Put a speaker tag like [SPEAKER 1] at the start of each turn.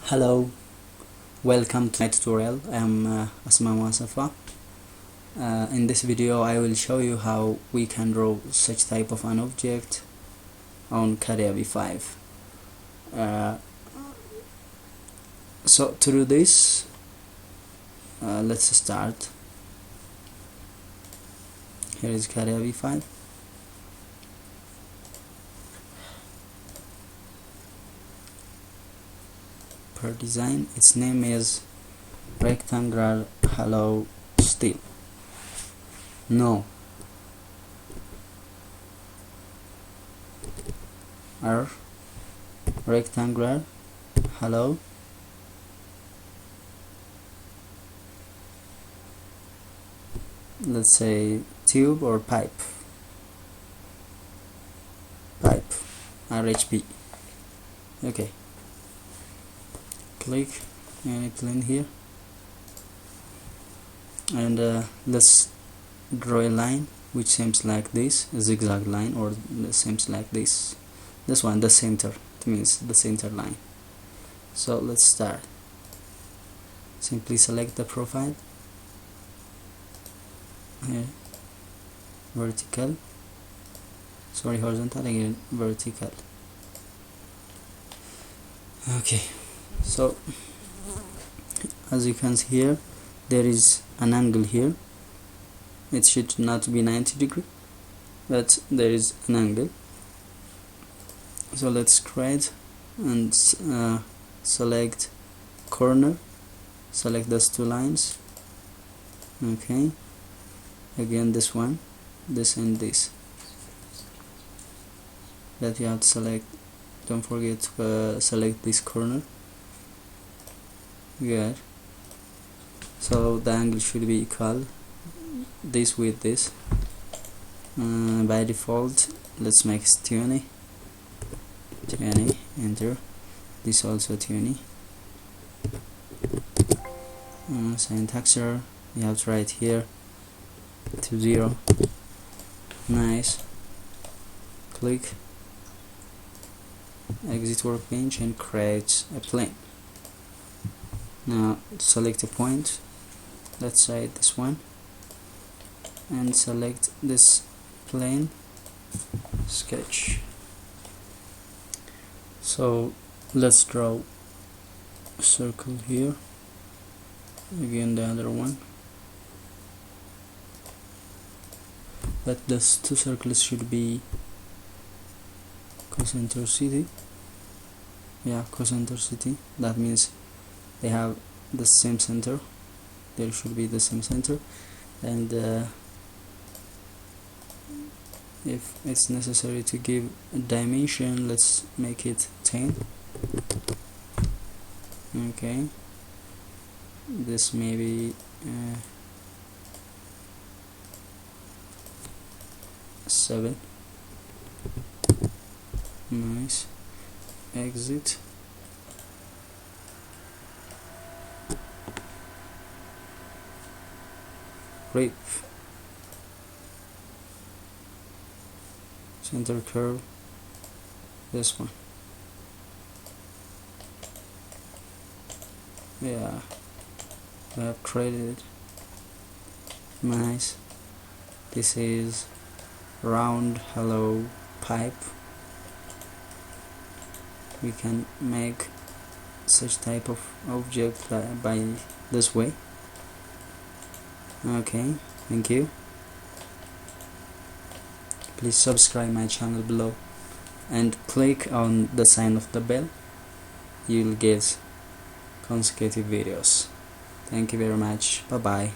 [SPEAKER 1] Hello, welcome to my tutorial. I'm Asma Wasafa. In this video I will show you how we can draw such type of an object on Catia V5. So to do this, let's start. Here is Catia V5. Per design, its name is rectangular hollow steel. No. R rectangular hollow let's say tube or pipe RHP. Okay, click any plane here and let's draw a line which seems like this, a zigzag line, or seems like this one, the center. It means the center line. So let's start. Simply select the profile here, vertical, sorry, horizontal, again vertical. Okay, so as you can see here, there is an angle here. It should not be 90 degrees, but there is an angle. So let's create and select corner, select those two lines. Okay, again this one, this and this, that you have to select. Don't forget to select this corner. Good. So the angle should be equal, this with this. By default, let's make it 20, enter. This also 20. Syntax error, you have to write here to 0. Nice. Click, exit workbench and create a plane. Now select a point, let's say this one, and select this plane, sketch. So let's draw a circle here, again the other one, but these two circles should be concentricity. Yeah, concentricity, that means they have the same center. There should be the same center, and if it's necessary to give a dimension, let's make it 10. Okay, this may be 7. Nice. Exit. Grip. Center curve, this one. Yeah, I have created it. Nice. This is round hollow pipe. We can make such type of object by this way. Okay, thank you. Please subscribe my channel below and click on the sign of the bell. You'll get consecutive videos. Thank you very much. Bye bye.